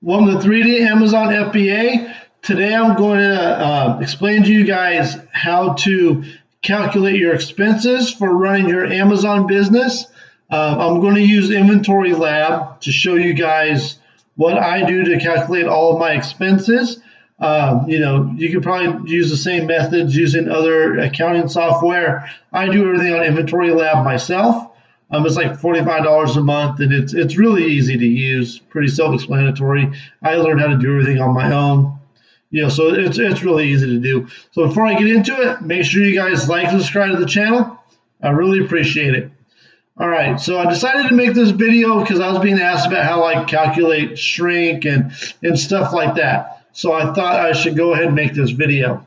Welcome to 3D Amazon FBA. Today I'm going to explain to you guys how to calculate your expenses for running your Amazon business. I'm going to use Inventory Lab to show you guys what I do to calculate all of my expenses. You could probably use the same methods using other accounting software. I do everything on Inventory Lab myself. It's like $45 a month, and it's really easy to use, pretty self-explanatory. I learned how to do everything on my own, so it's really easy to do. So before I get into it, make sure you guys like and subscribe to the channel. I really appreciate it. All right, so I decided to make this video because I was being asked about how I calculate shrink and stuff like that. So I thought I should go ahead and make this video.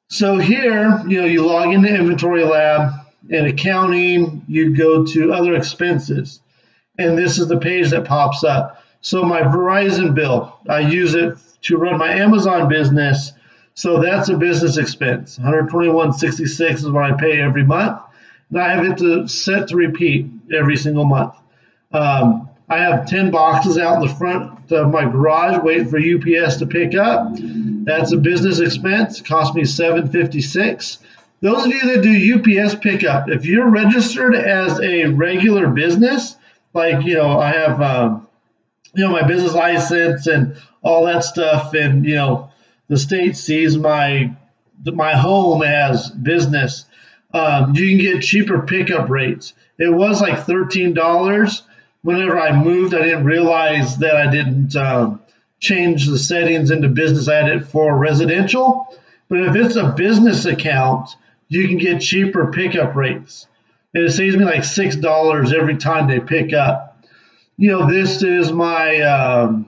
So here, you log into Inventory Lab. In accounting, you go to other expenses, and this is the page that pops up. So my Verizon bill, I use it to run my Amazon business, so that's a business expense. $121.66 is what I pay every month, and I have it set to repeat every single month. I have 10 boxes out in the front of my garage waiting for UPS to pick up. That's a business expense. It cost me $7.56. Those of you that do UPS pickup, if you're registered as a regular business, like, I have, my business license and all that stuff, and, the state sees my home as business, you can get cheaper pickup rates. It was like $13. Whenever I moved, I didn't realize that I didn't change the settings into business. I had it for residential. But if it's a business account, you can get cheaper pickup rates. And it saves me like $6 every time they pick up. This is my,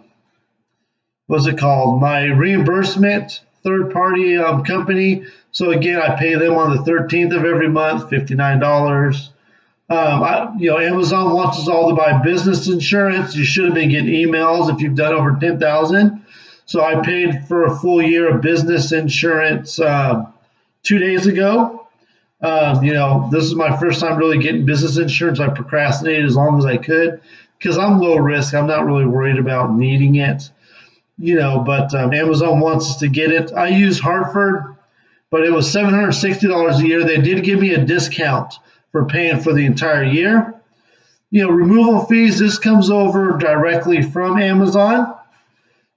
what's it called? My reimbursement third-party company. So again, I pay them on the 13th of every month, $59. Amazon wants us all to buy business insurance. You should have been getting emails if you've done over 10,000. So I paid for a full year of business insurance 2 days ago. This is my first time really getting business insurance. I procrastinated as long as I could because I'm low risk. I'm not really worried about needing it, but Amazon wants us to get it. I use Hartford, but it was $760 a year. They did give me a discount for paying for the entire year. Removal fees, this comes over directly from Amazon,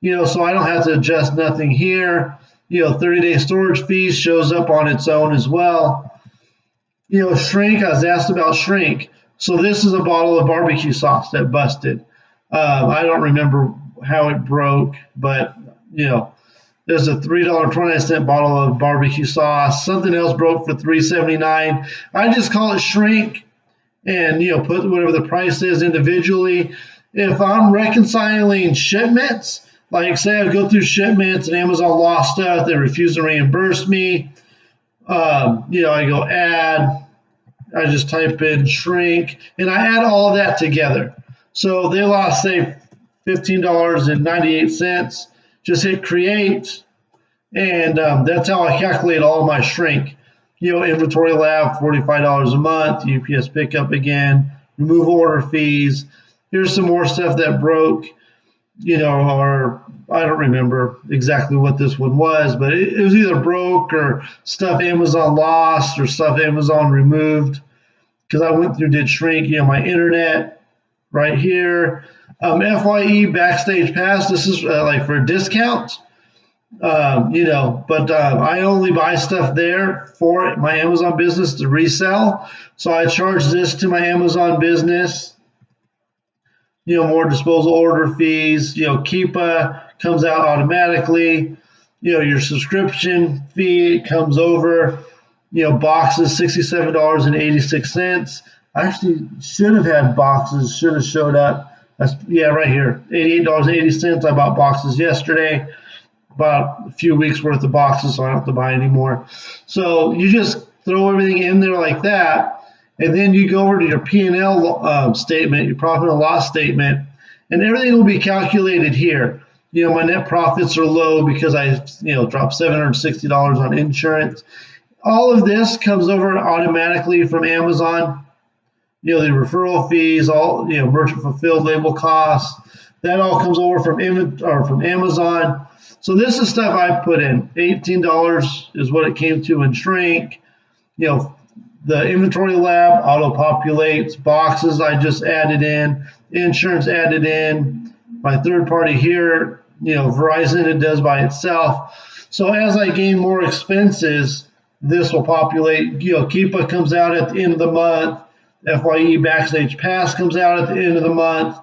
so I don't have to adjust nothing here. 30-day storage fees shows up on its own as well. Shrink, I was asked about shrink. So this is a bottle of barbecue sauce that busted. I don't remember how it broke, but, there's a $3.29 bottle of barbecue sauce. Something else broke for $3.79. I just call it shrink and, put whatever the price is individually. If I'm reconciling shipments, like say I go through shipments and Amazon lost stuff, they refuse to reimburse me. I go add, I just type in shrink, and I add all of that together. So they lost, say, $15.98. Just hit create, and that's how I calculate all of my shrink. Inventory Lab, $45 a month, UPS pickup again, remove order fees. Here's some more stuff that broke. Or I don't remember exactly what this one was, but it was either broke or stuff Amazon lost or stuff Amazon removed because I went through, did shrink, my internet right here. FYE Backstage Pass, this is like for a discount, but I only buy stuff there for my Amazon business to resell. So I charge this to my Amazon business. More disposal order fees, Keepa comes out automatically, your subscription fee comes over, boxes, $67.86. I actually should have had boxes, should have showed up. That's, right here, $88.80. I bought boxes yesterday, bought a few weeks worth of boxes, so I don't have to buy anymore. So you just throw everything in there like that. And then you go over to your P&L statement, your profit and loss statement, and everything will be calculated here. My net profits are low because I, dropped $760 on insurance. All of this comes over automatically from Amazon. The referral fees, all, merchant fulfilled label costs, That all comes over from Amazon. So this is stuff I put in. $18 is what it came to in shrink. You know, the inventory lab auto populates, boxes I just added in, insurance added in, my third party here, you know, Verizon it does by itself. So as I gain more expenses, this will populate. You know, Keepa comes out at the end of the month. FYE Backstage Pass comes out at the end of the month.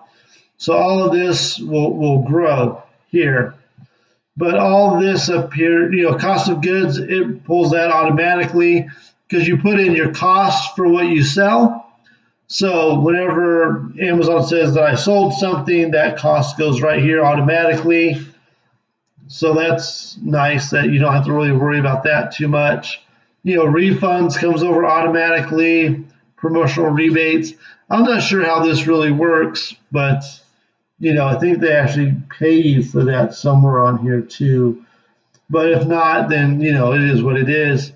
So all of this will grow here. But all of this up here, you know, cost of goods, it pulls that automatically because you put in your cost for what you sell. So whenever Amazon says that I sold something, that cost goes right here automatically. So that's nice that you don't have to really worry about that too much. You know, refunds comes over automatically, promotional rebates. I'm not sure how this really works, but you know, I think they actually pay you for that somewhere on here too. But if not, then you know, it is what it is.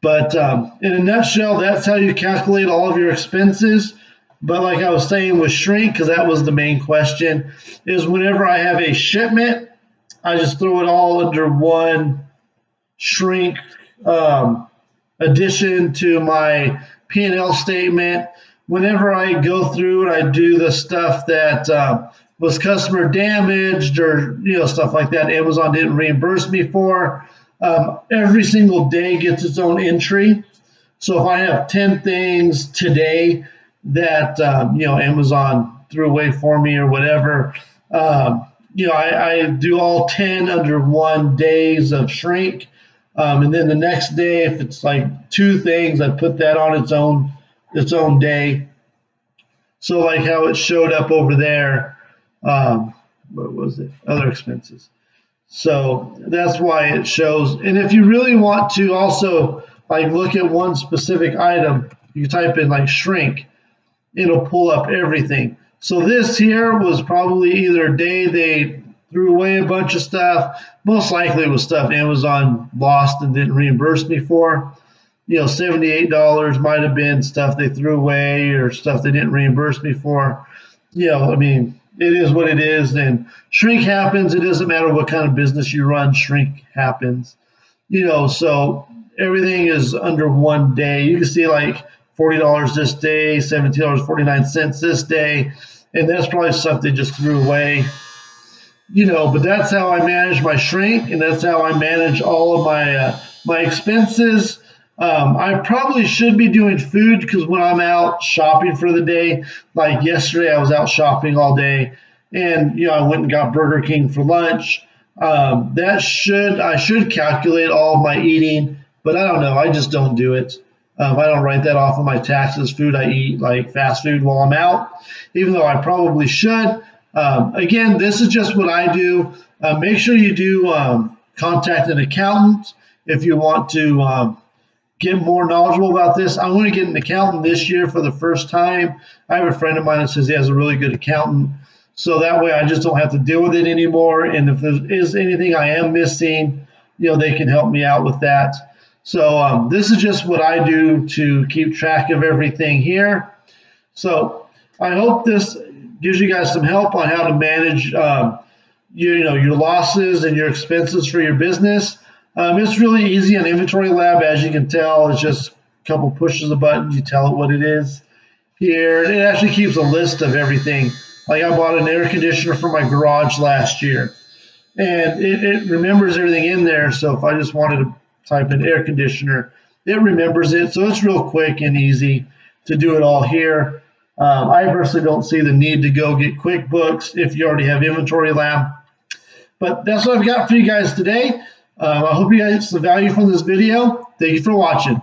But in a nutshell, that's how you calculate all of your expenses. But like I was saying with shrink, because that was the main question, is whenever I have a shipment, I just throw it all under one shrink addition to my P&L statement. Whenever I go through and I do the stuff that was customer damaged or you know stuff like that, Amazon didn't reimburse me for. Every single day gets its own entry. So if I have 10 things today that you know Amazon threw away for me or whatever, you know I do all 10 under 1 days of shrink, and then the next day if it's like 2 things, I put that on its own day. So like how it showed up over there, what was it? Other expenses. So that's why it shows. And if you really want to also like look at one specific item, you type in like shrink, it'll pull up everything. So this here was probably either a day they threw away a bunch of stuff. Most likely it was stuff Amazon lost and didn't reimburse me for. You know, $78 might have been stuff they threw away or stuff they didn't reimburse me for. You know, I mean, it is what it is, and shrink happens. It doesn't matter what kind of business you run, shrink happens. You know, so everything is under 1 day. You can see like $40 this day, $17.49 this day, and that's probably stuff they just threw away. You know, but that's how I manage my shrink, and that's how I manage all of my expenses. I probably should be doing food because when I'm out shopping for the day, like yesterday, I was out shopping all day, and you know I went and got Burger King for lunch. I should calculate all of my eating, but I don't know. I just don't do it. I don't write that off of my taxes. Food I eat, like fast food, while I'm out, even though I probably should. Again, this is just what I do. Make sure you do contact an accountant if you want to get more knowledgeable about this. I want to get an accountant this year for the first time. I have a friend of mine that says he has a really good accountant. So that way I just don't have to deal with it anymore. And if there is anything I am missing, you know, they can help me out with that. So this is just what I do to keep track of everything here. So I hope this gives you guys some help on how to manage your losses and your expenses for your business. It's really easy on Inventory Lab, as you can tell. It's just a couple pushes of a button. You tell it what it is here. It actually keeps a list of everything. Like I bought an air conditioner for my garage last year, and it remembers everything in there. So if I just wanted to type in air conditioner, it remembers it. So it's real quick and easy to do it all here. I personally don't see the need to go get QuickBooks if you already have Inventory Lab. But that's what I've got for you guys today. I hope you guys get some value from this video. Thank you for watching.